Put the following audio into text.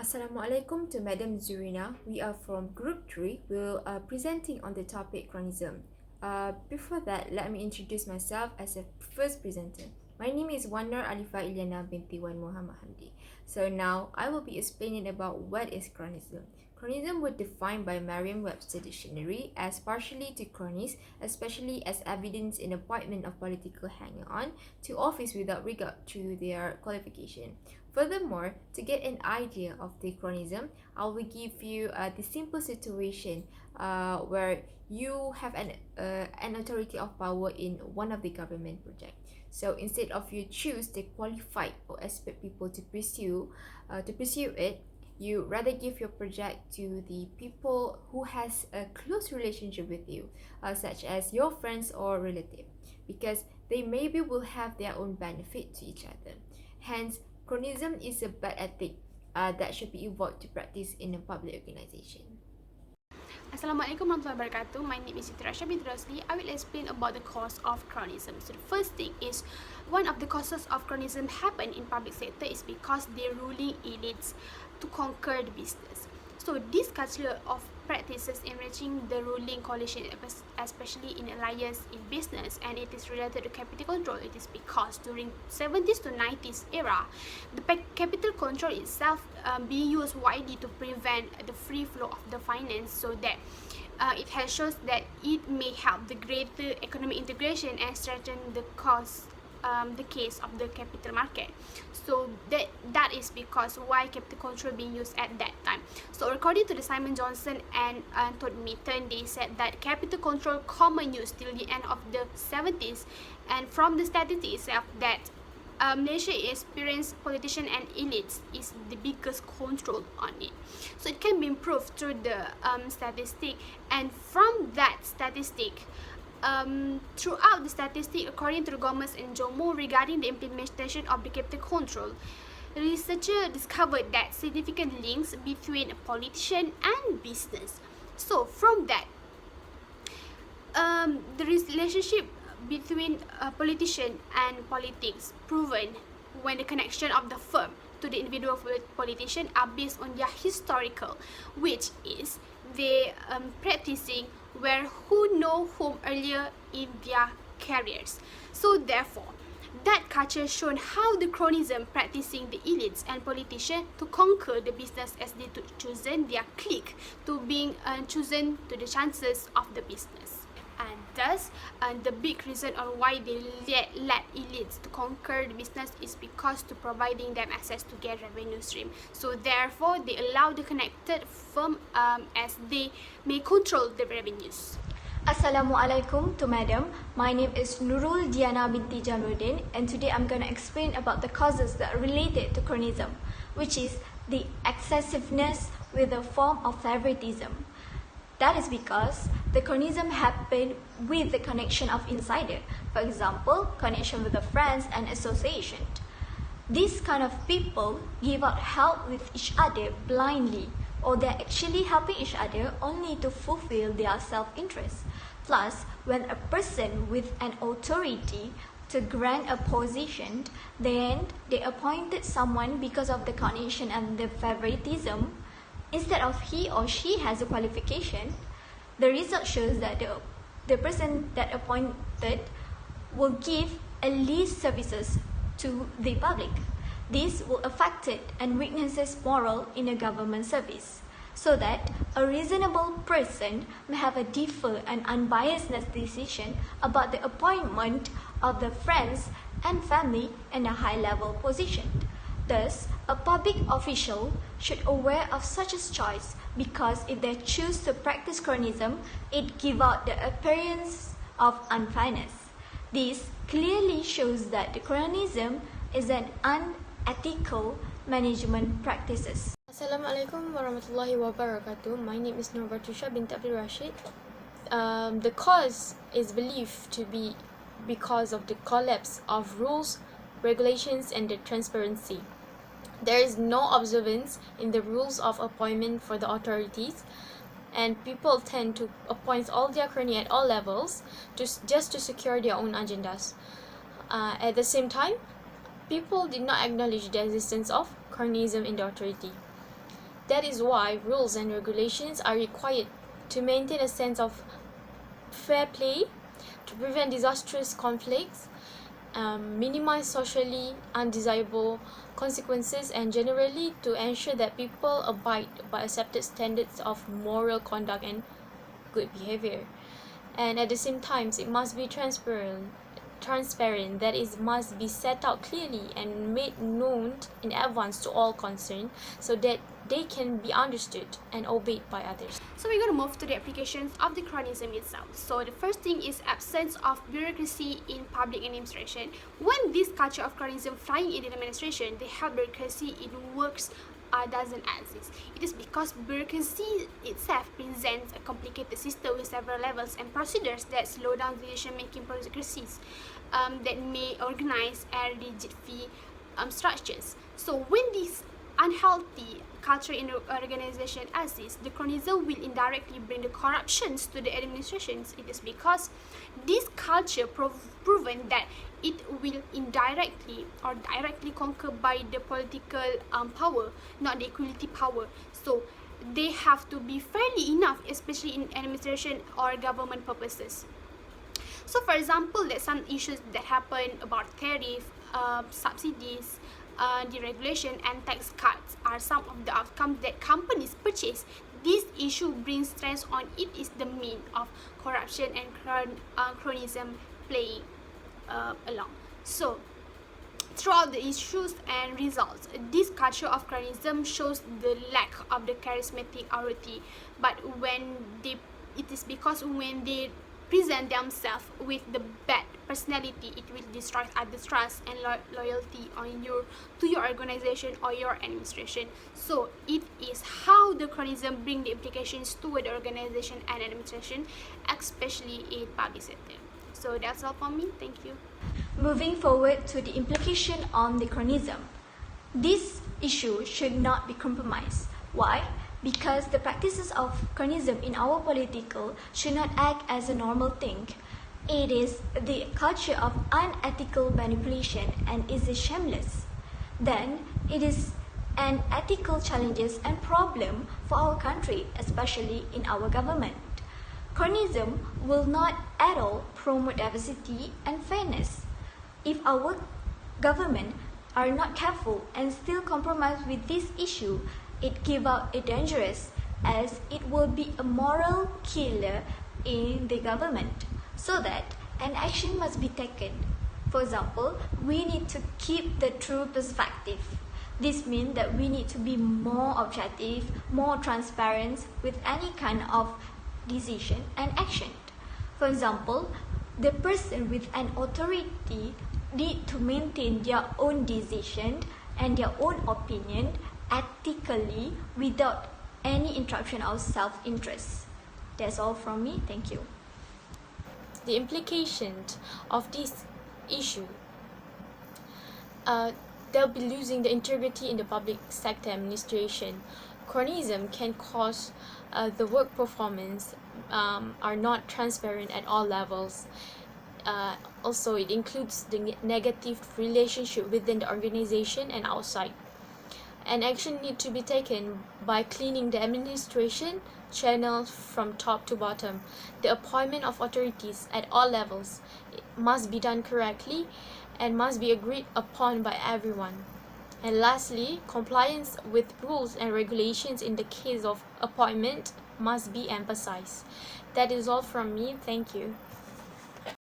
Assalamualaikum to Madam Zurina. We are from Group 3. We're presenting on the topic Chronism. Before that, let me introduce myself as a first presenter. My name is Wanar Alifa Ilyana binti Wan Muhammad Hamdi. So now I will be explaining about what is Chronism. Chronism was defined by Merriam-Webster Dictionary as partially to chronis, especially as evidence in appointment of political hanger-on to office without regard to their qualification. Furthermore, to get an idea of the chronism, I will give you the simple situation where you have an authority of power in one of the government project. So instead of you choose the qualified or expert people to pursue it, you rather give your project to the people who has a close relationship with you, such as your friends or relative, because they maybe will have their own benefit to each other. Hence, Chronism is a bad ethic that should be avoided to practice in a public organisation. Assalamualaikum warahmatullahi wabarakatuh. My name is Siti Rasha binti Rosli. I will explain about the cause of chronism. So the first thing is, one of the causes of chronism happen in public sector is because the ruling elites to conquer the business. So this culture of practices enriching the ruling coalition, especially in alliance in business, and it is related to capital control. It is because during 70s to 90s era, the capital control itself being used widely to prevent the free flow of the finance, so that it has shows that it may help the greater economic integration and strengthen the case of the capital market. So that is because why capital control being used at that time. So according to the Simon Johnson and Todd Mitton, they said that capital control common use till the end of the 70s, and from the statistics itself that Malaysia experienced politician and elites is the biggest control on it. So it can be improved through the statistic, and from that statistic, throughout the statistic, according to the governments in Jammu regarding the implementation of the capital control, researchers discovered that significant links between a politician and business. So from that, the relationship between a politician and politics proven when the connection of the firm to the individual politician are based on their historical, which is they practicing where who know whom earlier in their careers. So therefore, that culture shown how the chronism practicing the elites and politicians to conquer the business as they chosen their clique to being chosen to the chances of the business. And thus, the big reason on why they let elites to conquer the business is because to providing them access to get revenue stream. So therefore, they allow the connected firm as they may control the revenues. Assalamualaikum to Madam. My name is Nurul Diana binti Jamaluddin, and today I'm going to explain about the causes that are related to chronism, which is the excessiveness with a form of favoritism. That is because the chronism happened with the connection of insider. For example, connection with the friends and association. These kind of people give out help with each other blindly, or they're actually helping each other only to fulfill their self-interest. Plus, when a person with an authority to grant a position, then they appointed someone because of the connection and the favoritism, instead of he or she has a qualification, the result shows that the person that appointed will give at least services to the public. This will affect it and weaknesses moral in a government service, so that a reasonable person may have a different and unbiased decision about the appointment of the friends and family in a high-level position. Thus, a public official should aware of such a choice, because if they choose to practice chronism, it gives out the appearance of unfairness. This clearly shows that the chronism is an unethical management practices. Assalamualaikum warahmatullahi wabarakatuh. My name is Nurbatusha bint Abdul Rashid. The cause is believed to be because of the collapse of rules, regulations, and the transparency. There is no observance in the rules of appointment for the authorities, and people tend to appoint all their crony at all levels just to secure their own agendas. At the same time, people did not acknowledge the existence of cronyism in the authority. That is why rules and regulations are required to maintain a sense of fair play, to prevent disastrous conflicts, minimize socially undesirable consequences, and generally to ensure that people abide by accepted standards of moral conduct and good behavior. And at the same time, it must be transparent, that is, must be set out clearly and made known in advance to all concerned, so that they can be understood and obeyed by others. So we're going to move to the applications of the chronism itself. So the first thing is absence of bureaucracy in public administration. When this culture of chronism flying in the administration, the health bureaucracy in works doesn't exist. It is because bureaucracy itself presents a complicated system with several levels and procedures that slow down decision-making processes that may organize and rigid fee structures. So when this unhealthy culture in the organization exists, the chronism will indirectly bring the corruptions to the administrations. It is because this culture proven that it will indirectly or directly conquer by the political power, not the equality power. So they have to be fairly enough, especially in administration or government purposes. So for example, there's some issues that happen about tariff, subsidies, deregulation and tax cuts are some of the outcomes that companies purchase. This issue brings stress on it is the mean of corruption and chronism playing along. So throughout the issues and results, this culture of chronism shows the lack of the charismatic authority, but it is because when they present themselves with the bad personality, it will destroy others' trust and loyalty to your organization or your administration. So it is how the chronism bring the implications toward the organization and administration, especially in public sector. So that's all for me. Thank you. Moving forward to the implication on the chronism. This issue should not be compromised. Why? Because the practices of chronism in our political should not act as a normal thing. It is the culture of unethical manipulation and is shameless. Then it is an ethical challenges and problem for our country, especially in our government. Chronism will not at all promote diversity and fairness. If our government are not careful and still compromise with this issue, it give out a dangerous, as it will be a moral killer in the government, so that an action must be taken. For example, we need to keep the true perspective. This means that we need to be more objective, more transparent with any kind of decision and action. For example, the person with an authority need to maintain their own decision and their own opinion ethically without any interruption of self-interest. That's all from me. Thank you. The implications of this issue, they'll be losing the integrity in the public sector administration. Chronism can cause the work performance are not transparent at all levels. Also, it includes the negative relationship within the organization and outside. And action need to be taken by cleaning the administration channels from top to bottom. The appointment of authorities at all levels must be done correctly and must be agreed upon by everyone. And lastly, compliance with rules and regulations in the case of appointment must be emphasized. That is all from me. Thank you.